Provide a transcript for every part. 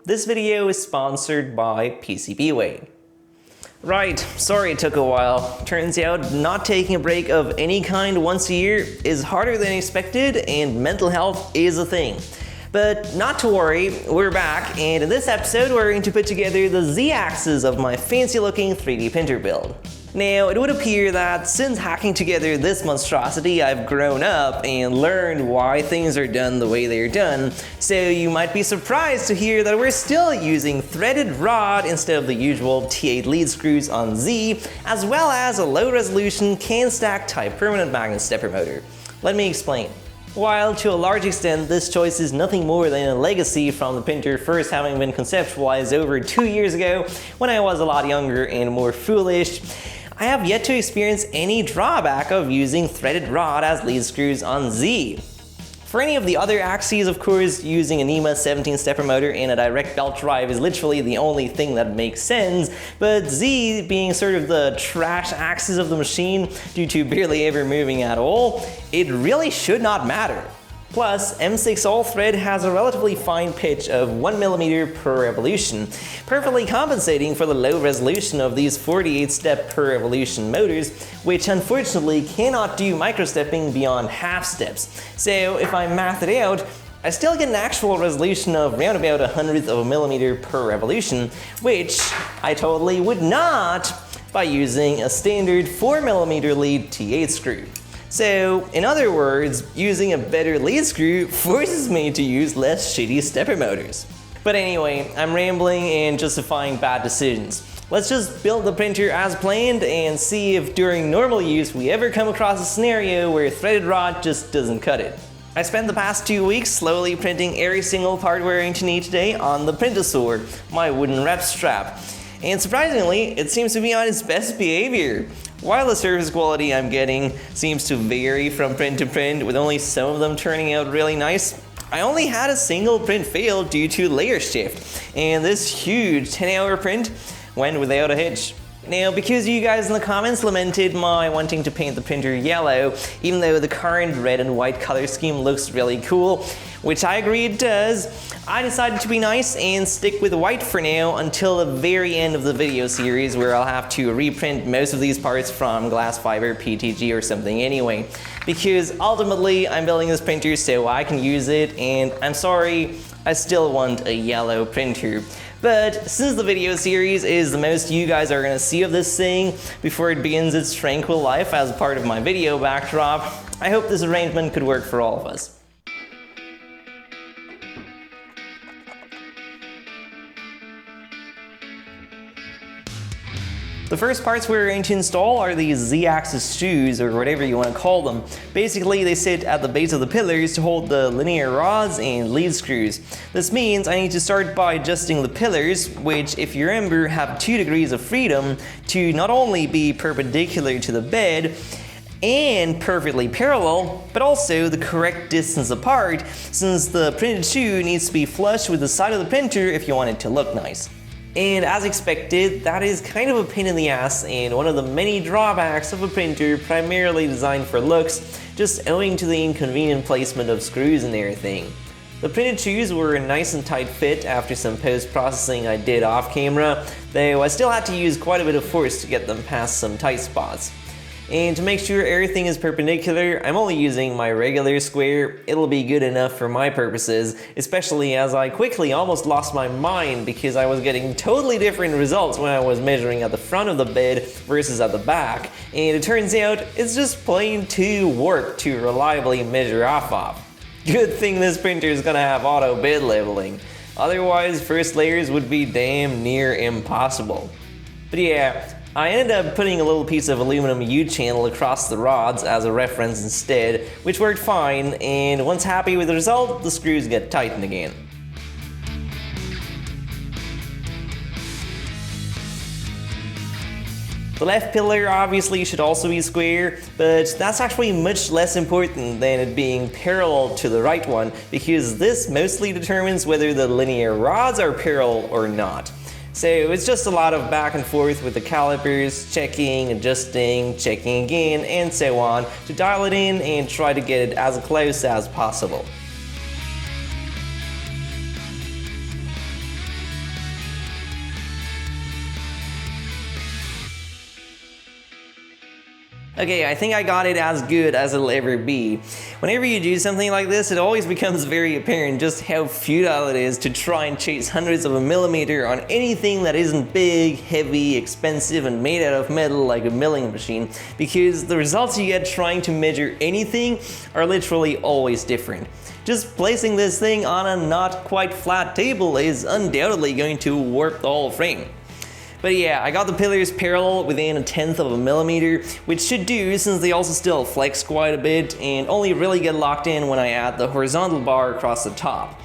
This video is sponsored by PCBWay. Right, sorry it took a while. Turns out not taking a break of any kind once a year is harder than expected, and mental health is a thing. But not to worry, we're back, and in this episode we're going to put together the Z-axis of my fancy looking 3D printer build. Now, it would appear that since hacking together this monstrosity, I've grown up and learned why things are done the way they're done, so you might be surprised to hear that we're still using threaded rod instead of the usual T8 lead screws on Z, as well as a low-resolution can-stack type permanent magnet stepper motor. Let me explain. While to a large extent this choice is nothing more than a legacy from the printer first having been conceptualized over 2 years ago when I was a lot younger and more foolish, I have yet to experience any drawback of using threaded rod as lead screws on Z. For any of the other axes, of course, using a NEMA 17 stepper motor and a direct belt drive is literally the only thing that makes sense, but Z being sort of the trash axis of the machine due to barely ever moving at all, it really should not matter. Plus, M6 all thread has a relatively fine pitch of 1mm per revolution, perfectly compensating for the low resolution of these 48 step per revolution motors, which unfortunately cannot do microstepping beyond half steps. So if I math it out, I still get an actual resolution of around about 1/100th of a millimeter per revolution, which I totally would not by using a standard 4mm lead T8 screw. So, in other words, using a better lead screw forces me to use less shitty stepper motors. But anyway, I'm rambling and justifying bad decisions. Let's just build the printer as planned and see if during normal use we ever come across a scenario where threaded rod just doesn't cut it. I spent the past 2 weeks slowly printing every single part we're going to need today on the PrintoSaur, my wooden rep strap. And surprisingly, it seems to be on its best behavior. While the surface quality I'm getting seems to vary from print to print, with only some of them turning out really nice, I only had a single print fail due to layer shift, and this huge 10-hour print went without a hitch. Now, because you guys in the comments lamented my wanting to paint the printer yellow, even though the current red and white color scheme looks really cool, which I agree it does, I decided to be nice and stick with white for now until the very end of the video series, where I'll have to reprint most of these parts from glass fiber, PTG or something anyway. Because ultimately I'm building this printer so I can use it, and I'm sorry, I still want a yellow printer. But since the video series is the most you guys are gonna see of this thing before it begins its tranquil life as part of my video backdrop, I hope this arrangement could work for all of us. The first parts we're going to install are these Z-axis shoes, or whatever you want to call them. Basically, they sit at the base of the pillars to hold the linear rods and lead screws. This means I need to start by adjusting the pillars, which, if you remember, have 2 degrees of freedom to not only be perpendicular to the bed and perfectly parallel, but also the correct distance apart, since the printed shoe needs to be flush with the side of the printer if you want it to look nice. And as expected, that is kind of a pain in the ass and one of the many drawbacks of a printer primarily designed for looks, just owing to the inconvenient placement of screws and everything. The printed shoes were a nice and tight fit after some post-processing I did off camera, though I still had to use quite a bit of force to get them past some tight spots. And to make sure everything is perpendicular, I'm only using my regular square. It'll be good enough for my purposes, especially as I quickly almost lost my mind because I was getting totally different results when I was measuring at the front of the bed versus at the back, and it turns out it's just plain too warped to reliably measure off of. Good thing this printer is gonna have auto bed leveling, otherwise first layers would be damn near impossible. But yeah, I ended up putting a little piece of aluminum U-channel across the rods as a reference instead, which worked fine, and once happy with the result, the screws get tightened again. The left pillar obviously should also be square, but that's actually much less important than it being parallel to the right one, because this mostly determines whether the linear rods are parallel or not. So it's just a lot of back and forth with the calipers, checking, adjusting, checking again, and so on to dial it in and try to get it as close as possible. Okay, I think I got it as good as it'll ever be. Whenever you do something like this, it always becomes very apparent just how futile it is to try and chase hundreds of a millimeter on anything that isn't big, heavy, expensive, and made out of metal like a milling machine, because the results you get trying to measure anything are literally always different. Just placing this thing on a not quite flat table is undoubtedly going to warp the whole frame. But yeah, I got the pillars parallel within 1/10 of a millimeter, which should do since they also still flex quite a bit and only really get locked in when I add the horizontal bar across the top.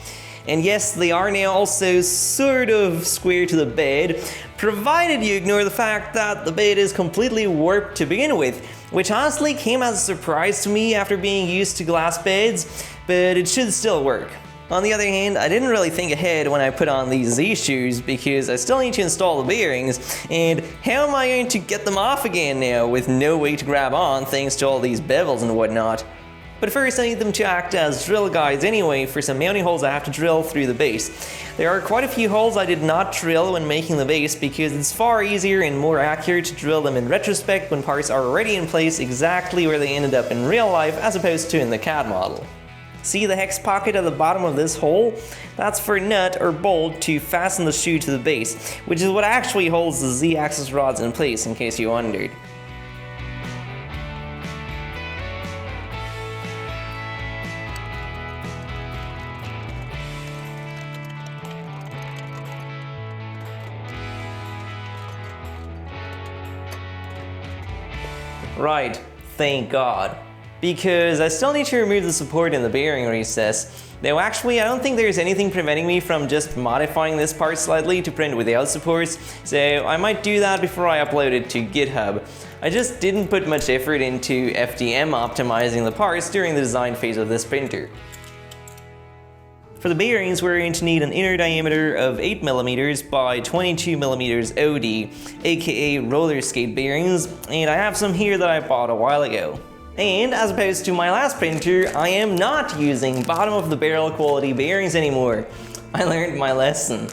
And yes, they are now also sort of square to the bed, provided you ignore the fact that the bed is completely warped to begin with, which honestly came as a surprise to me after being used to glass beds, but it should still work. On the other hand, I didn't really think ahead when I put on these Z shoes because I still need to install the bearings, and how am I going to get them off again now with no way to grab on thanks to all these bevels and whatnot? But first I need them to act as drill guides anyway for some mounting holes I have to drill through the base. There are quite a few holes I did not drill when making the base because it's far easier and more accurate to drill them in retrospect when parts are already in place exactly where they ended up in real life as opposed to in the CAD model. See the hex pocket at the bottom of this hole? That's for a nut or bolt to fasten the shoe to the base, which is what actually holds the Z-axis rods in place in case you wondered. Right, thank God. Because I still need to remove the support in the bearing recess. Though actually I don't think there's anything preventing me from just modifying this part slightly to print without supports, so I might do that before I upload it to GitHub. I just didn't put much effort into FDM optimizing the parts during the design phase of this printer. For the bearings, we're going to need an inner diameter of 8mm by 22mm OD, aka roller skate bearings, and I have some here that I bought a while ago. And as opposed to my last printer, I am not using bottom of the barrel quality bearings anymore. I learned my lesson.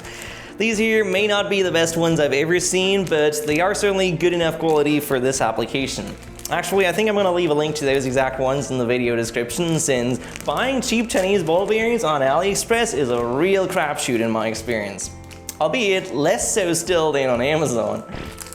These here may not be the best ones I've ever seen, but they are certainly good enough quality for this application. Actually, I think I'm going to leave a link to those exact ones in the video description, since buying cheap Chinese ball bearings on AliExpress is a real crapshoot in my experience. Albeit less so still than on Amazon.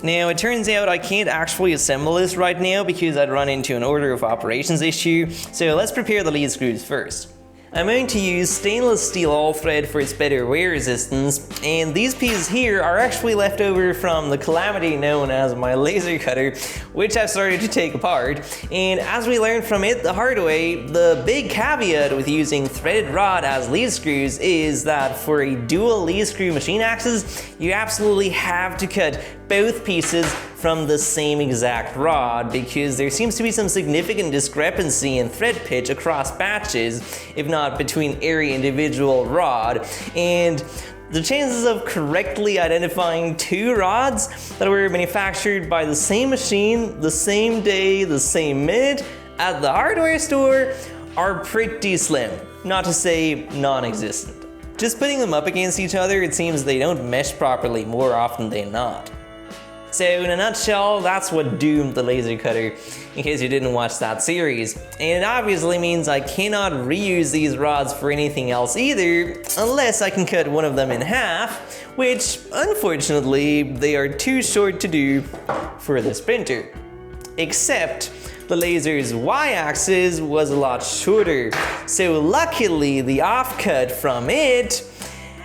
Now, it turns out I can't actually assemble this right now because I'd run into an order of operations issue, so let's prepare the lead screws first. I'm going to use stainless steel all thread for its better wear resistance, and these pieces here are actually left over from the calamity known as my laser cutter, which I've started to take apart. And as we learned from it the hard way, the big caveat with using threaded rod as lead screws is that for a dual lead screw machine axis, you absolutely have to cut both pieces from the same exact rod, because there seems to be some significant discrepancy in thread pitch across batches, if not between every individual rod, and the chances of correctly identifying two rods that were manufactured by the same machine, the same day, the same minute, at the hardware store are pretty slim, not to say non-existent. Just putting them up against each other, it seems they don't mesh properly more often than not. So in a nutshell, that's what doomed the laser cutter, in case you didn't watch that series. And it obviously means I cannot reuse these rods for anything else either, unless I can cut one of them in half, which unfortunately they are too short to do for this printer. Except the laser's y-axis was a lot shorter, so luckily the offcut from it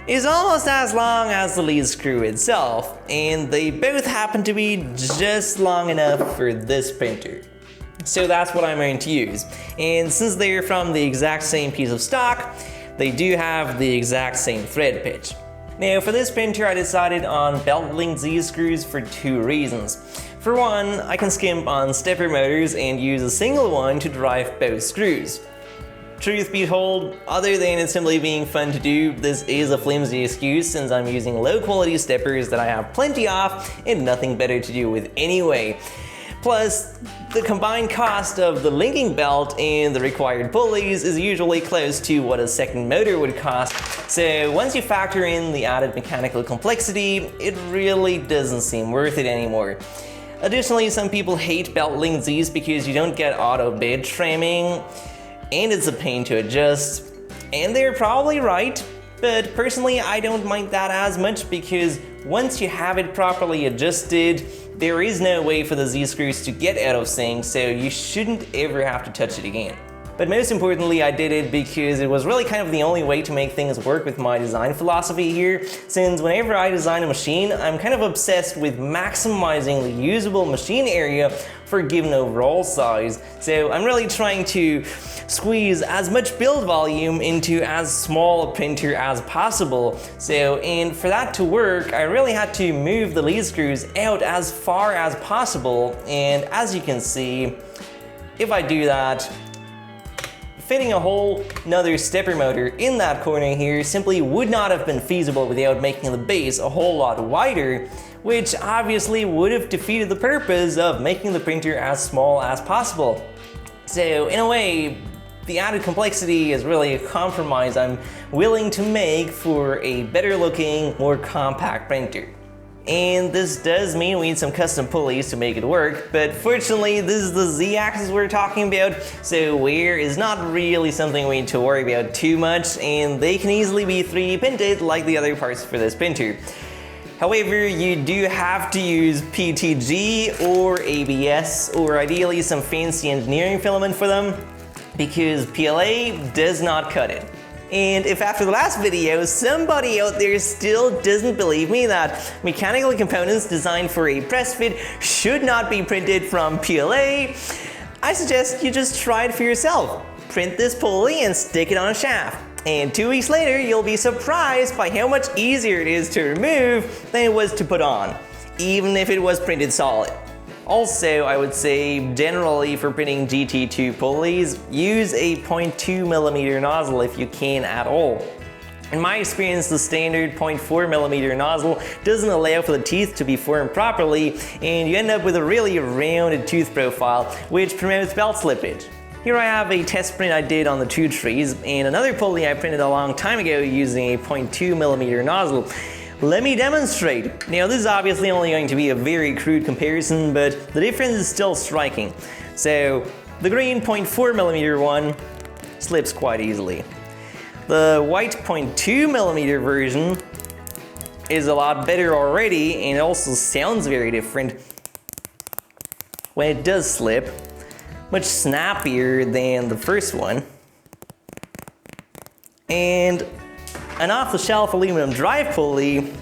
is almost as long as the lead screw itself, and they both happen to be just long enough for this printer. So that's what I'm going to use, and since they're from the exact same piece of stock, they do have the exact same thread pitch. Now for this printer I decided on belt-linked Z-screws for two reasons. For one, I can skimp on stepper motors and use a single one to drive both screws. Truth be told, other than it simply being fun to do, this is a flimsy excuse since I'm using low quality steppers that I have plenty of and nothing better to do with anyway. Plus, the combined cost of the linking belt and the required pulleys is usually close to what a second motor would cost, so once you factor in the added mechanical complexity, it really doesn't seem worth it anymore. Additionally, some people hate belt length Z's because you don't get auto bed trimming, and it's a pain to adjust. And they're probably right, but personally I don't mind that as much because once you have it properly adjusted, there is no way for the Z-screws to get out of sync, so you shouldn't ever have to touch it again. But most importantly, I did it because it was really kind of the only way to make things work with my design philosophy here, since whenever I design a machine, I'm kind of obsessed with maximizing the usable machine area for a given overall size. So I'm really trying to squeeze as much build volume into as small a printer as possible. And for that to work, I really had to move the lead screws out as far as possible. And as you can see, if I do that, fitting a whole another stepper motor in that corner here simply would not have been feasible without making the base a whole lot wider, which obviously would have defeated the purpose of making the printer as small as possible. So in a way, the added complexity is really a compromise I'm willing to make for a better looking, more compact printer. And this does mean we need some custom pulleys to make it work, but fortunately this is the Z-axis we're talking about, so wear is not really something we need to worry about too much, and they can easily be 3D printed like the other parts for this printer. However, you do have to use PTG or ABS, or ideally some fancy engineering filament for them, because PLA does not cut it. And if after the last video, somebody out there still doesn't believe me that mechanical components designed for a press fit should not be printed from PLA, I suggest you just try it for yourself. Print this pulley and stick it on a shaft. And 2 weeks later, you'll be surprised by how much easier it is to remove than it was to put on, even if it was printed solid. Also, I would say generally for printing GT2 pulleys, use a 0.2mm nozzle if you can at all. In my experience, the standard 0.4mm nozzle doesn't allow for the teeth to be formed properly, and you end up with a really rounded tooth profile, which promotes belt slippage. Here I have a test print I did on the two trees, and another pulley I printed a long time ago using a 0.2mm nozzle. Let me demonstrate. Now this is obviously only going to be a very crude comparison, but the difference is still striking. So the green 0.4mm one slips quite easily. The white 0.2mm version is a lot better already, and it also sounds very different when it does slip. Much snappier than the first one. And an off-the-shelf aluminum drive pulley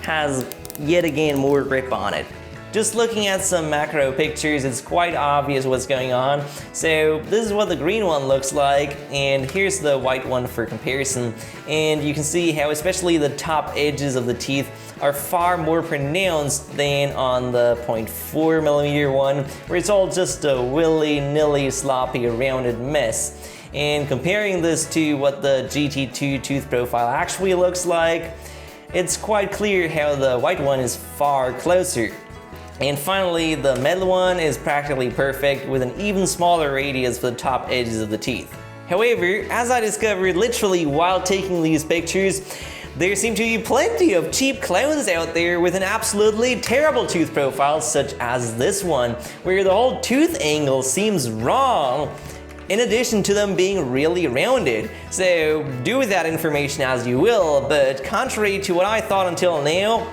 has yet again more grip on it. Just looking at some macro pictures, it's quite obvious what's going on. So this is what the green one looks like, and here's the white one for comparison. And you can see how especially the top edges of the teeth are far more pronounced than on the 0.4mm one, where it's all just a willy-nilly sloppy rounded mess. And comparing this to what the GT2 tooth profile actually looks like, it's quite clear how the white one is far closer. And finally, the metal one is practically perfect with an even smaller radius for the top edges of the teeth. However, as I discovered literally while taking these pictures, there seem to be plenty of cheap clones out there with an absolutely terrible tooth profile, such as this one, where the whole tooth angle seems wrong, in addition to them being really rounded. So do with that information as you will, but contrary to what I thought until now,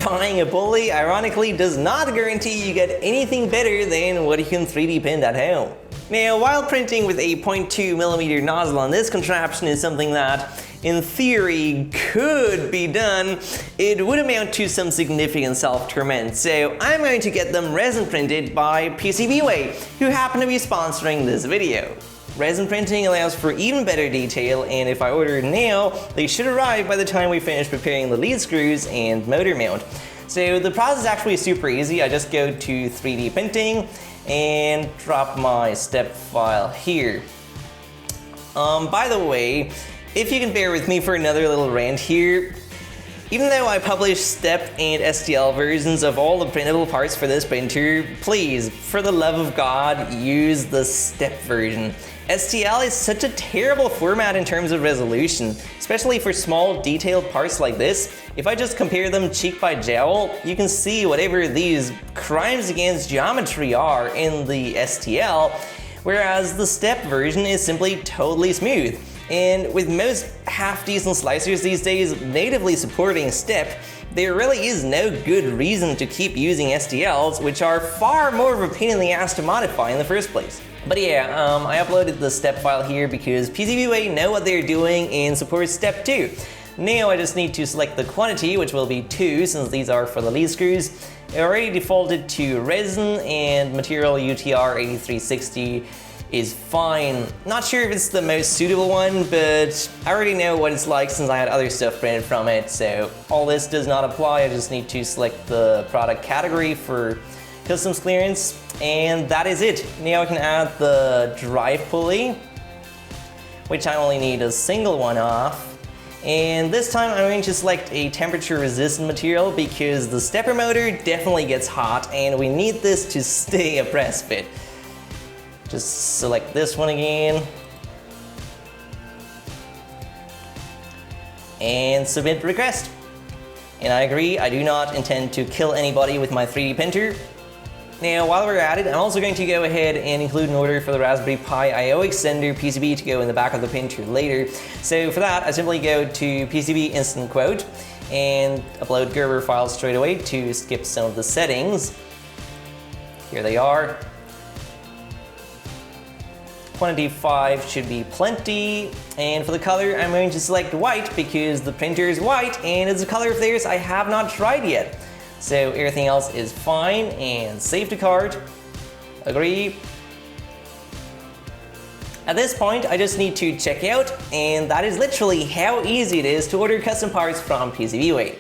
buying a pulley ironically does not guarantee you get anything better than what you can 3D print at home. Now, while printing with a 0.2mm nozzle on this contraption is something that, in theory, could be done, it would amount to some significant self-torment. So I'm going to get them resin printed by PCBWay, who happen to be sponsoring this video. Resin printing allows for even better detail, and if I order now, they should arrive by the time we finish preparing the lead screws and motor mount. So the process is actually super easy. I just go to 3D printing and drop my step file here. By the way, if you can bear with me for another little rant here, Even though I publish step and STL versions of all the printable parts for this printer, please, for the love of God, use the step version. STL is such a terrible format in terms of resolution, especially for small detailed parts like this. If I just compare them cheek by jowl, you can see whatever these crimes against geometry are in the STL, whereas the step version is simply totally smooth. And with most half-decent slicers these days natively supporting step, there really is no good reason to keep using STLs, which are far more of a pain in the ass to modify in the first place. But yeah, I uploaded the step file here because PCBWay know what they're doing and support step 2. Now I just need to select the quantity, which will be 2 since these are for the lead screws. I already defaulted to resin and material UTR 8360 is fine. Not sure if it's the most suitable one, but I already know what it's like since I had other stuff printed from it, so all this does not apply. I just need to select the product category for customs clearance, and that is it. Now I can add the drive pulley, which I only need a single one off. And this time I'm going to select a temperature resistant material because the stepper motor definitely gets hot and we need this to stay a press fit. Just select this one again. And submit request. And I agree, I do not intend to kill anybody with my 3D printer. Now, while we're at it, I'm also going to go ahead and include an order for the Raspberry Pi I/O extender PCB to go in the back of the printer later. So for that, I simply go to PCB instant quote and upload Gerber files straight away to skip some of the settings. Here they are. Quantity 5 should be plenty, and for the color I'm going to select white because the printer is white and it's a color of theirs I have not tried yet. So everything else is fine, and save to cart, agree. At this point I just need to check out, and that is literally how easy it is to order custom parts from PCBWay.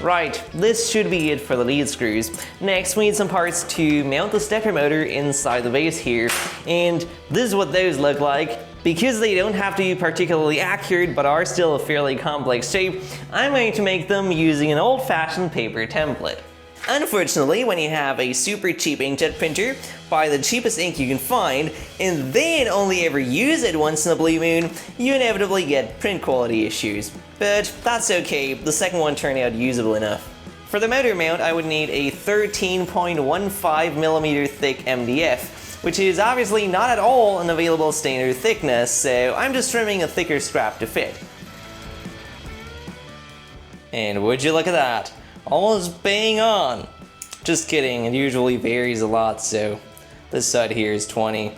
Right, this should be it for the lead screws. Next, we need some parts to mount the stepper motor inside the base here. And this is what those look like. Because they don't have to be particularly accurate but are still a fairly complex shape, I'm going to make them using an old-fashioned paper template. Unfortunately, when you have a super cheap inkjet printer, buy the cheapest ink you can find, and then only ever use it once in a blue moon, you inevitably get print quality issues. But that's okay, the second one turned out usable enough. For the motor mount, I would need a 13.15mm thick MDF, which is obviously not at all an available standard thickness, so I'm just trimming a thicker strap to fit. And would you look at that? Almost bang on. Just kidding, it usually varies a lot, so this side here is 20.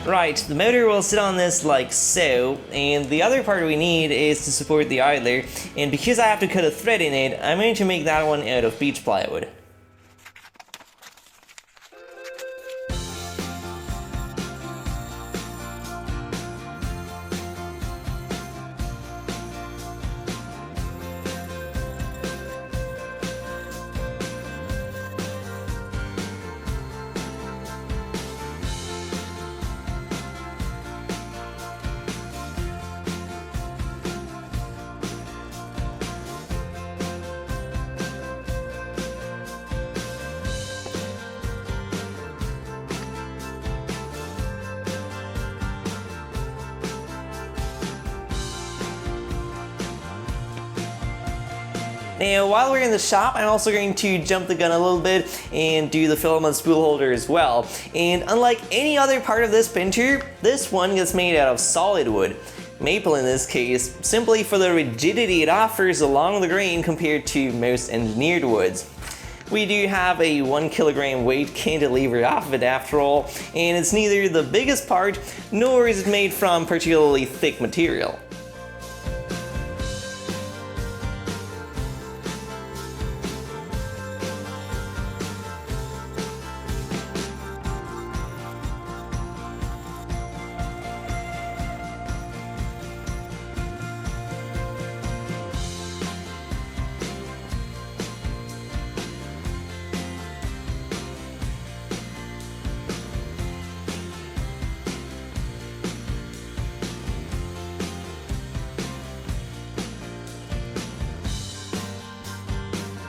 Right, the motor will sit on this like so, and the other part we need is to support the idler, and because I have to cut a thread in it, I'm going to make that one out of beech plywood. Now, while we're in the shop, I'm also going to jump the gun a little bit and do the filament spool holder as well. And unlike any other part of this printer, this one gets made out of solid wood. Maple in this case, simply for the rigidity it offers along the grain compared to most engineered woods. We do have a 1 kilogram weight cantilever off of it after all, and it's neither the biggest part, nor is it made from particularly thick material.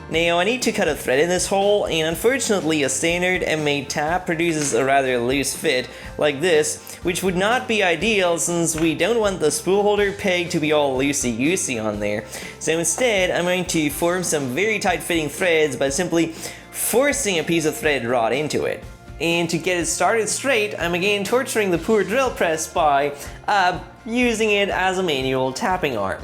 Now I need to cut a thread in this hole, and unfortunately a standard M8 tab produces a rather loose fit like this, which would not be ideal since we don't want the spool holder peg to be all loosey-goosey on there. So instead I'm going to form some very tight fitting threads by simply forcing a piece of thread rod into it. And to get it started straight, I'm again torturing the poor drill press by using it as a manual tapping arm.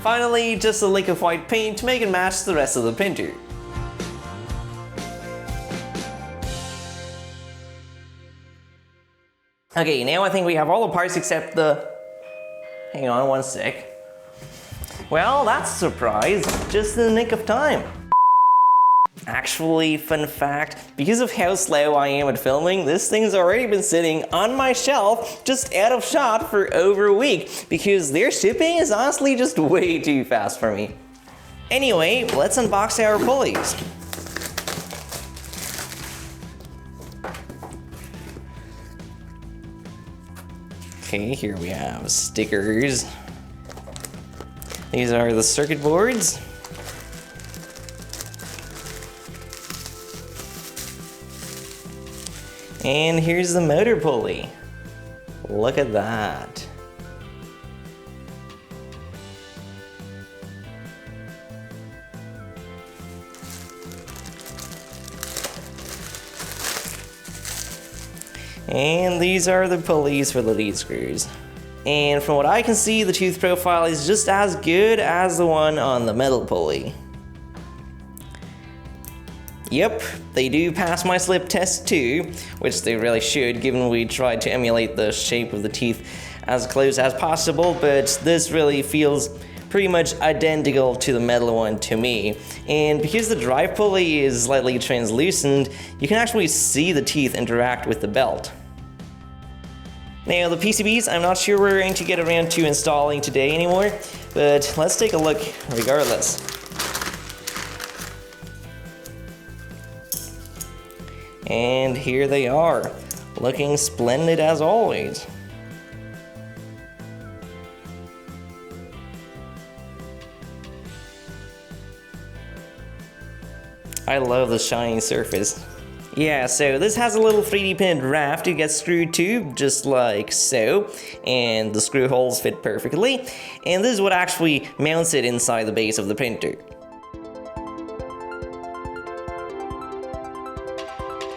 Finally, just a lick of white paint to make it match the rest of the printer. Okay, now I think we have all the parts except the... Hang on one sec. Well, that's a surprise, just in the nick of time. Actually, fun fact, because of how slow I am at filming, this thing's already been sitting on my shelf, just out of shot for over a week, because their shipping is honestly just way too fast for me. Anyway, let's unbox our pulleys. Okay, here we have stickers. These are the circuit boards. And here's the motor pulley. Look at that. And these are the pulleys for the lead screws. And from what I can see, the tooth profile is just as good as the one on the metal pulley. Yep, they do pass my slip test too, which they really should, given we tried to emulate the shape of the teeth as close as possible, but this really feels pretty much identical to the metal one to me. And because the drive pulley is slightly translucent, you can actually see the teeth interact with the belt. Now the PCBs, I'm not sure we're going to get around to installing today anymore, but let's take a look regardless. And here they are, looking splendid as always. I love the shiny surface. Yeah, so this has a little 3D printed raft it gets screwed to, just like so, and the screw holes fit perfectly, and this is what actually mounts it inside the base of the printer.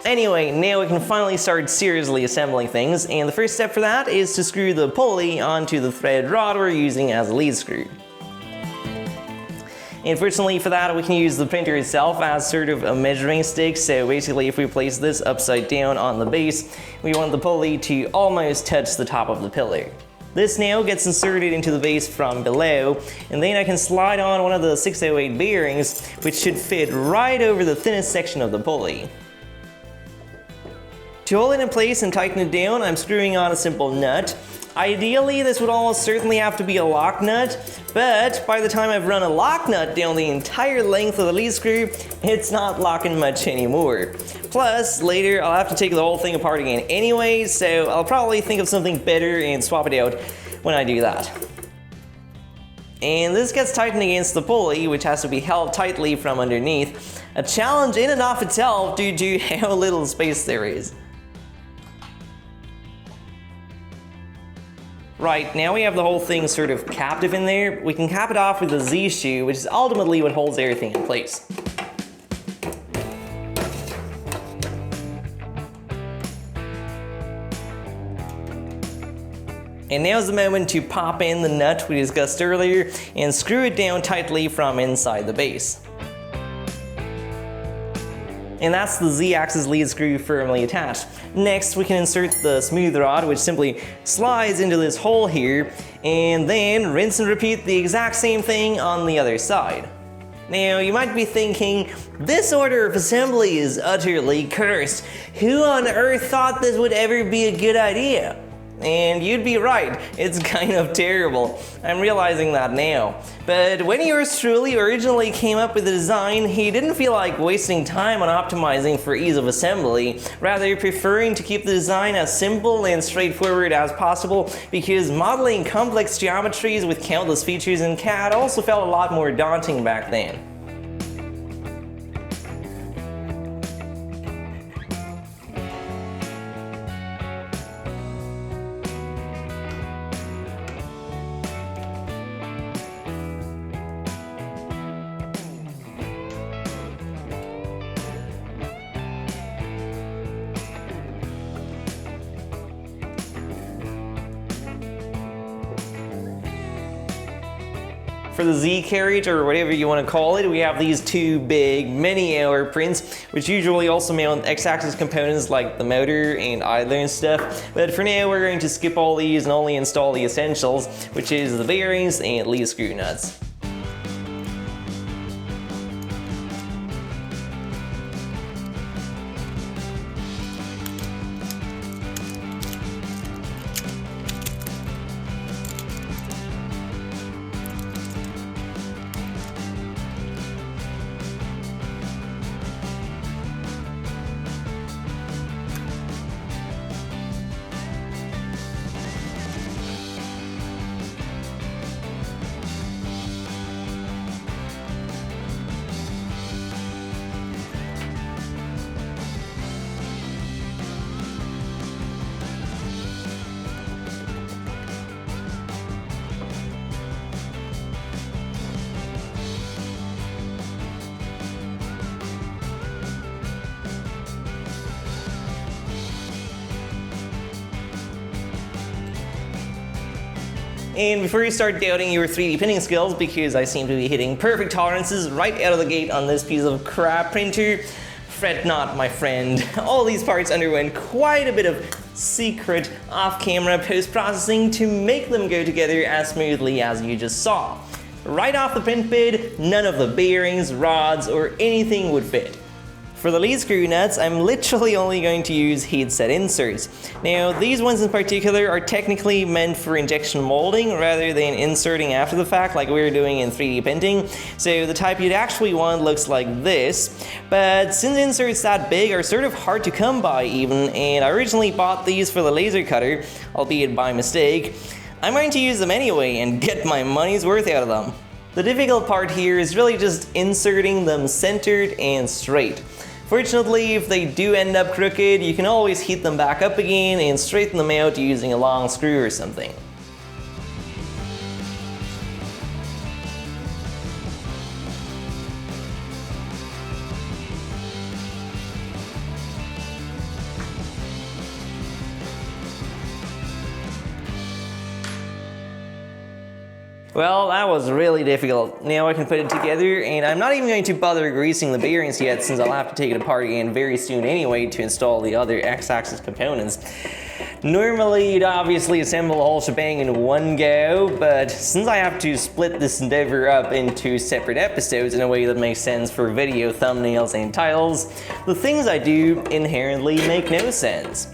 Anyway, now we can finally start seriously assembling things, and the first step for that is to screw the pulley onto the threaded rod we're using as a lead screw. And fortunately for that, we can use the printer itself as sort of a measuring stick, so basically if we place this upside down on the base, we want the pulley to almost touch the top of the pillar. This now gets inserted into the base from below, and then I can slide on one of the 608 bearings, which should fit right over the thinnest section of the pulley. To hold it in place and tighten it down, I'm screwing on a simple nut. Ideally, this would almost certainly have to be a lock nut, but by the time I've run a lock nut down the entire length of the lead screw, it's not locking much anymore. Plus, later I'll have to take the whole thing apart again anyway, so I'll probably think of something better and swap it out when I do that. And this gets tightened against the pulley, which has to be held tightly from underneath, a challenge in and of itself due to how little space there is. Right, now we have the whole thing sort of captive in there. We can cap it off with a Z-shoe, which is ultimately what holds everything in place. And now's the moment to pop in the nut we discussed earlier and screw it down tightly from inside the base. And that's the Z-axis lead screw firmly attached. Next, we can insert the smooth rod, which simply slides into this hole here, and then rinse and repeat the exact same thing on the other side. Now, you might be thinking, this order of assembly is utterly cursed. Who on earth thought this would ever be a good idea? And you'd be right, it's kind of terrible. I'm realizing that now. But when yours truly originally came up with the design, he didn't feel like wasting time on optimizing for ease of assembly, rather preferring to keep the design as simple and straightforward as possible, because modeling complex geometries with countless features in CAD also felt a lot more daunting back then. For the Z carriage, or whatever you want to call it, we have these two big many-hour prints, which usually also mount X-axis components like the motor and idler and stuff. But for now, we're going to skip all these and only install the essentials, which is the bearings and lead screw nuts. And before you start doubting your 3D printing skills, because I seem to be hitting perfect tolerances right out of the gate on this piece of crap printer, fret not, my friend. All these parts underwent quite a bit of secret off-camera post-processing to make them go together as smoothly as you just saw. Right off the print bed, none of the bearings, rods, or anything would fit. For the lead screw nuts, I'm literally only going to use heat set inserts. Now, these ones in particular are technically meant for injection molding rather than inserting after the fact like we were doing in 3D printing, so the type you'd actually want looks like this. But since inserts that big are sort of hard to come by even, and I originally bought these for the laser cutter, albeit by mistake, I'm going to use them anyway and get my money's worth out of them. The difficult part here is really just inserting them centered and straight. Fortunately, if they do end up crooked, you can always heat them back up again and straighten them out using a long screw or something. Well, that was really difficult. Now I can put it together, and I'm not even going to bother greasing the bearings yet, since I'll have to take it apart again very soon anyway to install the other X-axis components. Normally, you'd obviously assemble the whole shebang in one go, but since I have to split this endeavor up into separate episodes in a way that makes sense for video thumbnails and titles, the things I do inherently make no sense.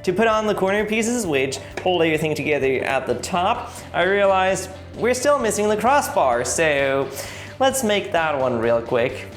to put on the corner pieces which hold everything together at the top, I realized we're still missing the crossbar, so let's make that one real quick.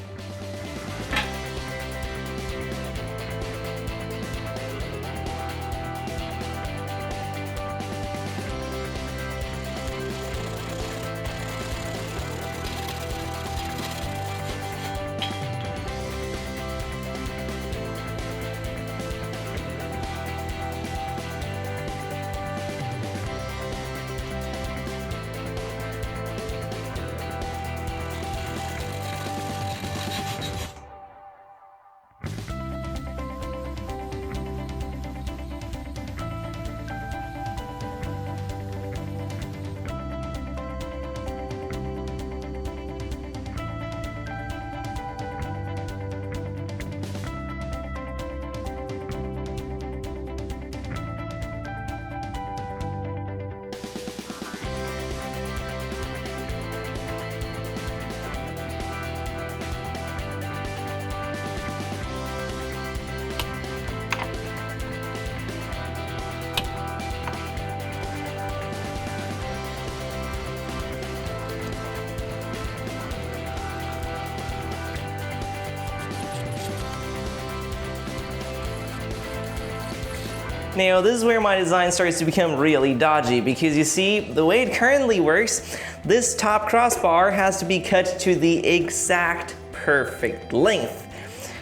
Now this is where my design starts to become really dodgy, because you see, the way it currently works, this top crossbar has to be cut to the exact perfect length.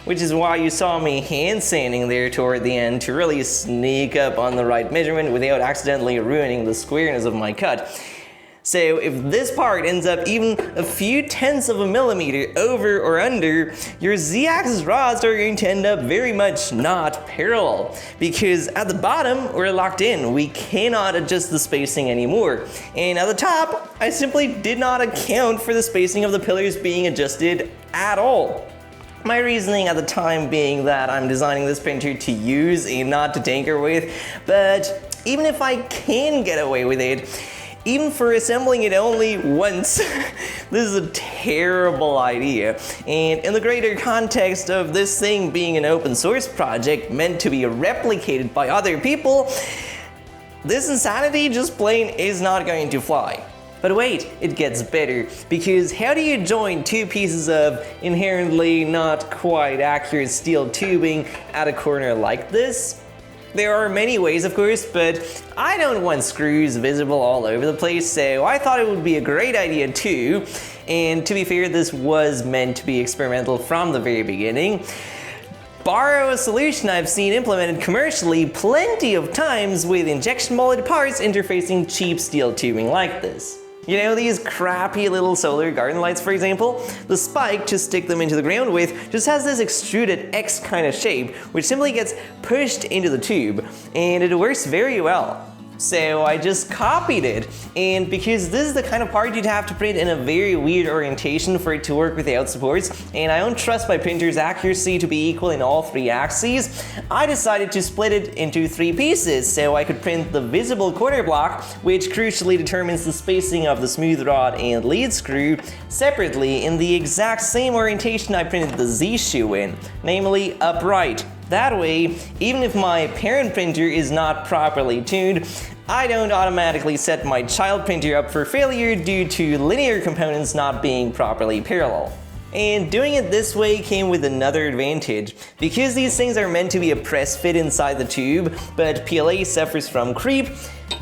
Which is why you saw me hand sanding there toward the end to really sneak up on the right measurement without accidentally ruining the squareness of my cut. So if this part ends up even a few tenths of a millimeter over or under, your Z-axis rods are going to end up very much not parallel, because at the bottom we're locked in, we cannot adjust the spacing anymore. And at the top, I simply did not account for the spacing of the pillars being adjusted at all. My reasoning at the time being that I'm designing this printer to use and not to tinker with, but even if I can get away with it, even for assembling it only once, this is a terrible idea. And in the greater context of this thing being an open source project meant to be replicated by other people, this insanity just plain is not going to fly. But wait, it gets better, because how do you join two pieces of inherently not quite accurate steel tubing at a corner like this? There are many ways, of course, but I don't want screws visible all over the place, so I thought it would be a great idea too. And to be fair, this was meant to be experimental from the very beginning. Borrow a solution I've seen implemented commercially plenty of times with injection molded parts interfacing cheap steel tubing like this. You know these crappy little solar garden lights, for example? The spike to stick them into the ground with just has this extruded X kind of shape, which simply gets pushed into the tube, and it works very well. So I just copied it, and because this is the kind of part you'd have to print in a very weird orientation for it to work without supports, and I don't trust my printer's accuracy to be equal in all three axes, I decided to split it into three pieces so I could print the visible corner block, which crucially determines the spacing of the smooth rod and lead screw, separately in the exact same orientation I printed the Z shoe in, namely upright. That way, even if my parent printer is not properly tuned, I don't automatically set my child printer up for failure due to linear components not being properly parallel. And doing it this way came with another advantage. Because these things are meant to be a press fit inside the tube, but PLA suffers from creep,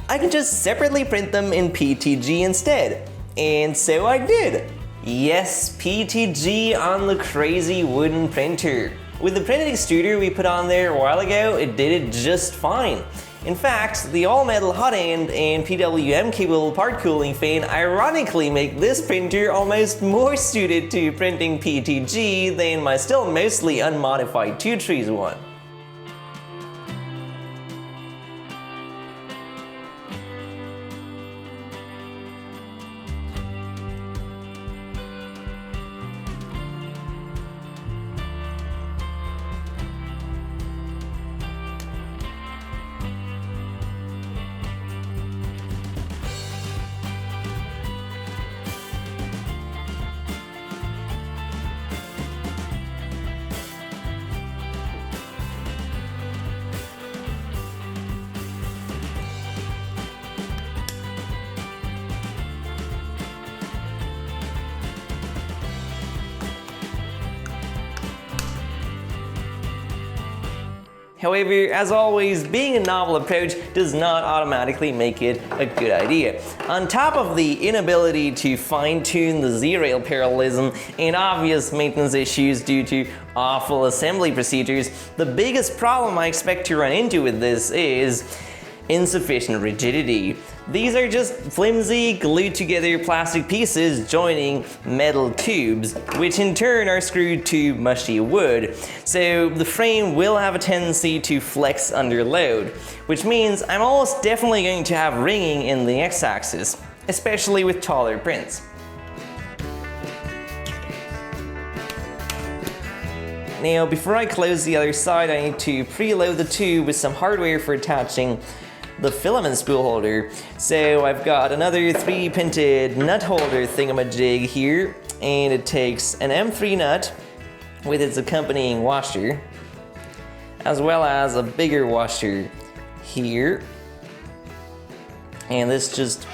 I can just separately print them in PTG instead. And so I did. Yes, PTG on the crazy wooden printer. With the printed extruder we put on there a while ago, it did it just fine. In fact, the all-metal hot end and PWM-capable part cooling fan ironically make this printer almost more suited to printing PTG than my still mostly unmodified 2 Trees one. However, as always, being a novel approach does not automatically make it a good idea. On top of the inability to fine-tune the Z-rail parallelism and obvious maintenance issues due to awful assembly procedures, the biggest problem I expect to run into with this is insufficient rigidity. These are just flimsy, glued together plastic pieces joining metal tubes, which in turn are screwed to mushy wood. So the frame will have a tendency to flex under load, which means I'm almost definitely going to have ringing in the x-axis, especially with taller prints. Now, before I close the other side, I need to preload the tube with some hardware for attaching the filament spool holder. So I've got another 3D printed nut holder thingamajig here, and it takes an M3 nut with its accompanying washer, as well as a bigger washer here. And this just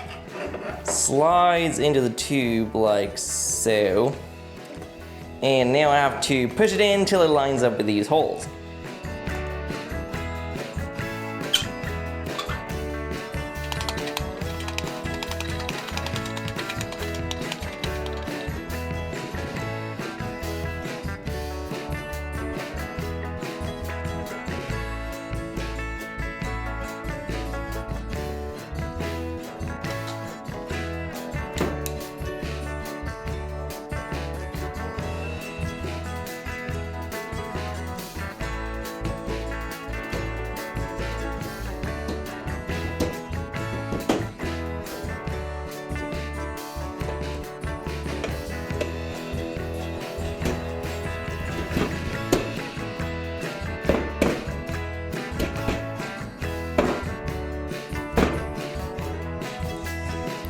slides into the tube like so. And now I have to push it in until it lines up with these holes.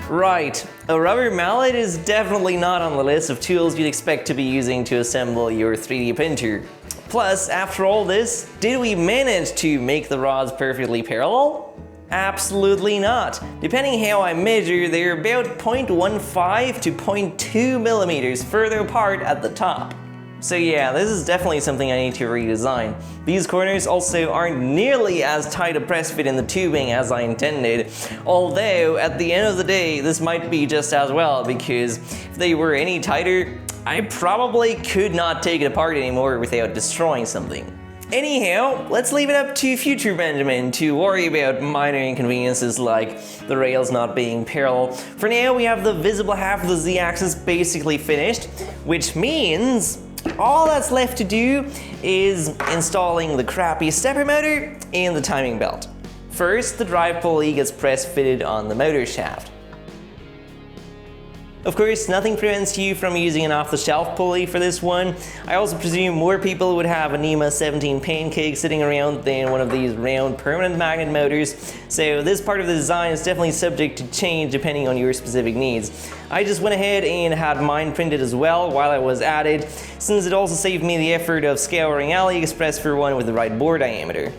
Right, a rubber mallet is definitely not on the list of tools you'd expect to be using to assemble your 3D printer. Plus, after all this, did we manage to make the rods perfectly parallel? Absolutely not. Depending how I measure, they're about 0.15 to 0.2 millimeters further apart at the top. So yeah, this is definitely something I need to redesign. These corners also aren't nearly as tight a press fit in the tubing as I intended, although at the end of the day this might be just as well, because if they were any tighter, I probably could not take it apart anymore without destroying something. Anyhow, let's leave it up to future Benjamin to worry about minor inconveniences like the rails not being parallel. For now, we have the visible half of the Z-axis basically finished, which means all that's left to do is installing the crappy stepper motor and the timing belt. First, the drive pulley gets press fitted on the motor shaft. Of course, nothing prevents you from using an off-the-shelf pulley for this one. I also presume more people would have a NEMA 17 pancake sitting around than one of these round permanent magnet motors, so this part of the design is definitely subject to change depending on your specific needs. I just went ahead and had mine printed as well while I was at it, since it also saved me the effort of scouring AliExpress for one with the right bore diameter.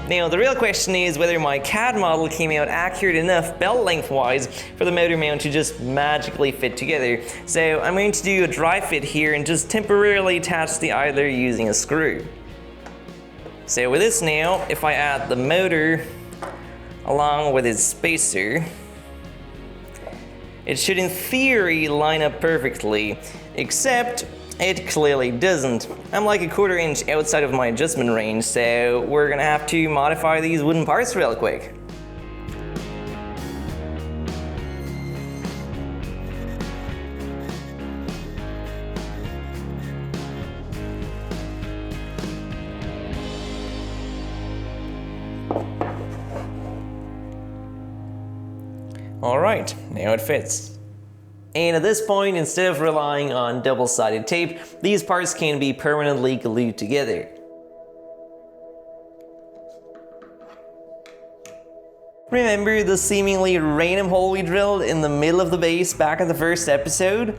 Now, the real question is whether my CAD model came out accurate enough belt lengthwise for the motor mount to just magically fit together. So I'm going to do a dry fit here and just temporarily attach the idler using a screw. So with this now, if I add the motor along with its spacer, it should in theory line up perfectly, except it clearly doesn't. I'm like a 1/4 inch outside of my adjustment range, so we're gonna have to modify these wooden parts real quick. Alright, now it fits. And at this point, instead of relying on double-sided tape, these parts can be permanently glued together. Remember the seemingly random hole we drilled in the middle of the base back in the first episode?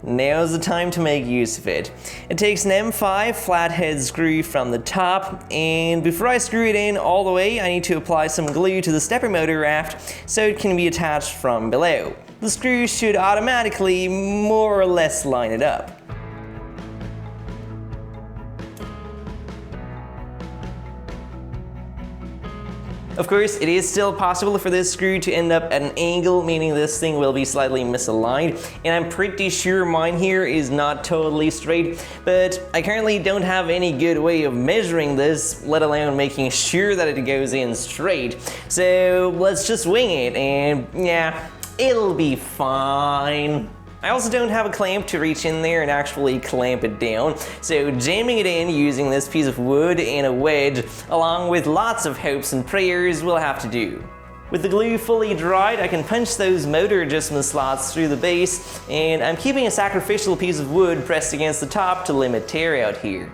Now's the time to make use of it. It takes an M5 flathead screw from the top, and before I screw it in all the way, I need to apply some glue to the stepper motor raft so it can be attached from below. The screw should automatically more or less line it up. Of course, it is still possible for this screw to end up at an angle, meaning this thing will be slightly misaligned, and I'm pretty sure mine here is not totally straight, but I currently don't have any good way of measuring this, let alone making sure that it goes in straight. So let's just wing it, and yeah, it'll be fine. I also don't have a clamp to reach in there and actually clamp it down, so jamming it in using this piece of wood and a wedge, along with lots of hopes and prayers, will have to do. With the glue fully dried, I can punch those motor adjustment slots through the base, and I'm keeping a sacrificial piece of wood pressed against the top to limit tear out here.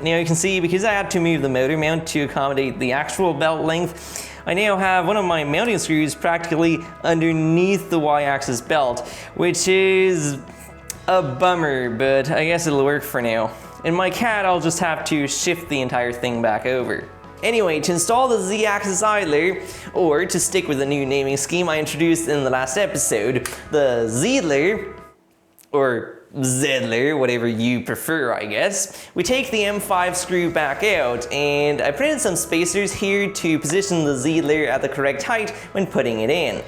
Now you can see, because I had to move the motor mount to accommodate the actual belt length, I now have one of my mounting screws practically underneath the Y-axis belt, which is a bummer, but I guess it'll work for now. In my CAD, I'll just have to shift the entire thing back over. Anyway, to install the Z-axis idler, or to stick with the new naming scheme I introduced in the last episode, the Zedler, or Zedler, whatever you prefer, I guess. We take the M5 screw back out, and I printed some spacers here to position the Zedler at the correct height when putting it in.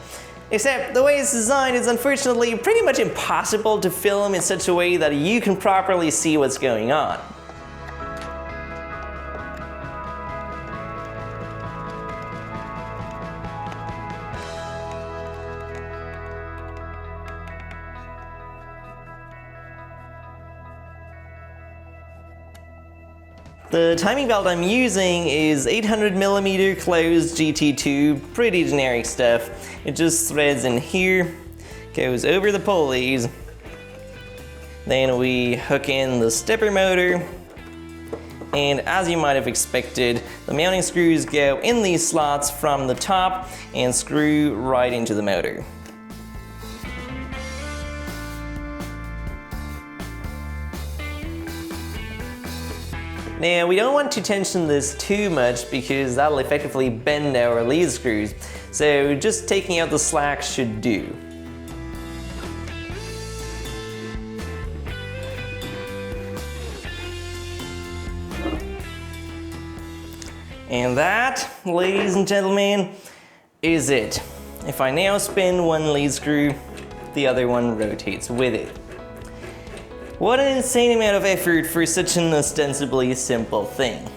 Except the way it's designed is unfortunately pretty much impossible to film in such a way that you can properly see what's going on. The timing belt I'm using is 800mm closed GT2, pretty generic stuff. It just threads in here, goes over the pulleys, then we hook in the stepper motor, and as you might have expected, the mounting screws go in these slots from the top and screw right into the motor. Now, we don't want to tension this too much because that'll effectively bend our lead screws, so just taking out the slack should do. And that, ladies and gentlemen, is it. If I now spin one lead screw, the other one rotates with it. What an insane amount of effort for such an ostensibly simple thing.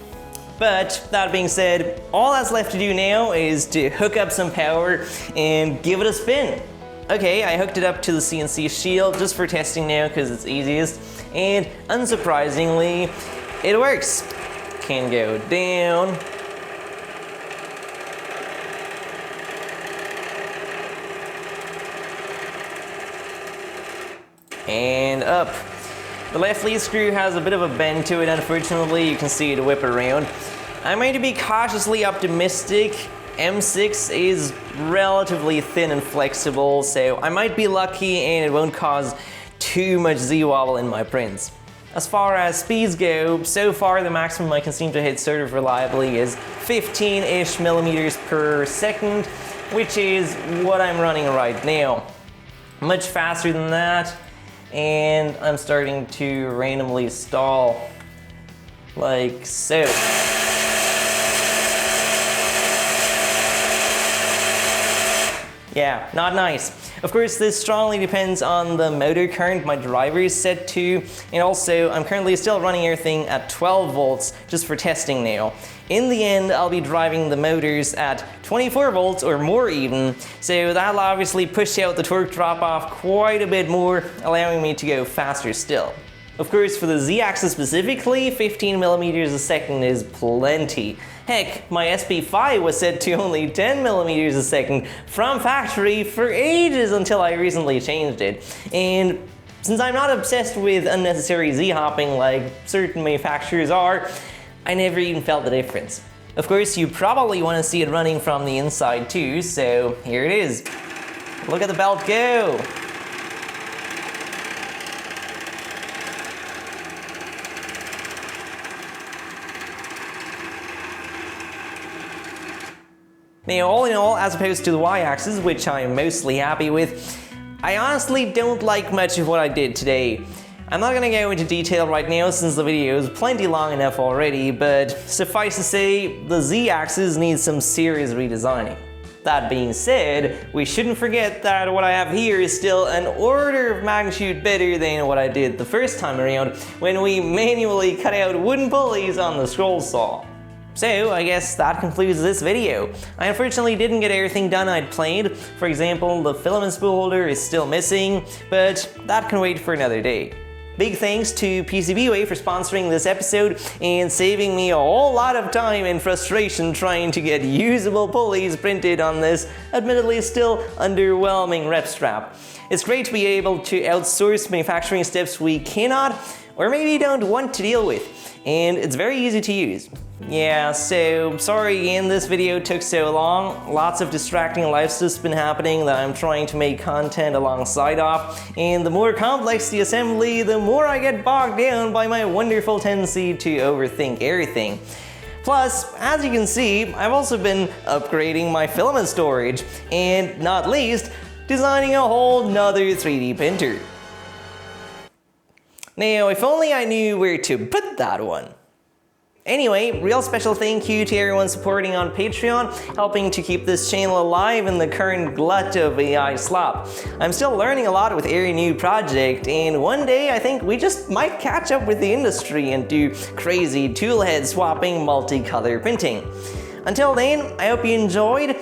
But that being said, all that's left to do now is to hook up some power and give it a spin. Okay, I hooked it up to the CNC shield just for testing now because it's easiest, and unsurprisingly, it works. Can go down, and up. The left lead screw has a bit of a bend to it, unfortunately. You can see it whip around. I'm going to be cautiously optimistic. M6 is relatively thin and flexible, so I might be lucky and it won't cause too much Z-wobble in my prints. As far as speeds go, so far the maximum I can seem to hit sort of reliably is 15-ish millimeters per second, which is what I'm running right now. Much faster than that, and I'm starting to randomly stall, like so. Yeah, not nice. Of course, this strongly depends on the motor current my driver is set to, and also I'm currently still running everything at 12 volts just for testing now. In the end, I'll be driving the motors at 24 volts or more even, so that'll obviously push out the torque drop off quite a bit more, allowing me to go faster still. Of course, for the Z-axis specifically, 15 millimeters a second is plenty. Heck, my SP5 was set to only 10 millimeters a second from factory for ages until I recently changed it. And since I'm not obsessed with unnecessary Z-hopping like certain manufacturers are, I never even felt the difference. Of course, you probably want to see it running from the inside too, so here it is. Look at the belt go! Now, all in all, as opposed to the y-axis, which I'm mostly happy with, I honestly don't like much of what I did today. I'm not gonna go into detail right now since the video is plenty long enough already, but suffice to say, the Z-axis needs some serious redesigning. That being said, we shouldn't forget that what I have here is still an order of magnitude better than what I did the first time around when we manually cut out wooden pulleys on the scroll saw. So I guess that concludes this video. I unfortunately didn't get everything done I'd planned. For example, the filament spool holder is still missing, but that can wait for another day. Big thanks to PCBWay for sponsoring this episode and saving me a whole lot of time and frustration trying to get usable pulleys printed on this admittedly still underwhelming rep strap. It's great to be able to outsource manufacturing steps we cannot or maybe don't want to deal with, and it's very easy to use. Yeah, so sorry again this video took so long. Lots of distracting life stuff's been happening that I'm trying to make content alongside of, and the more complex the assembly, the more I get bogged down by my wonderful tendency to overthink everything. Plus, as you can see, I've also been upgrading my filament storage, and not least, designing a whole nother 3D printer. Now, if only I knew where to put that one. Anyway, real special thank you to everyone supporting on Patreon, helping to keep this channel alive in the current glut of AI slop. I'm still learning a lot with every new project, and one day I think we just might catch up with the industry and do crazy toolhead swapping multicolor printing. Until then, I hope you enjoyed.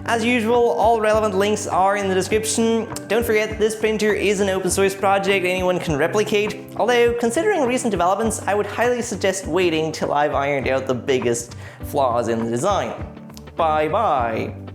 As usual, all relevant links are in the description. Don't forget, this printer is an open source project anyone can replicate, although considering recent developments, I would highly suggest waiting till I've ironed out the biggest flaws in the design. Bye bye.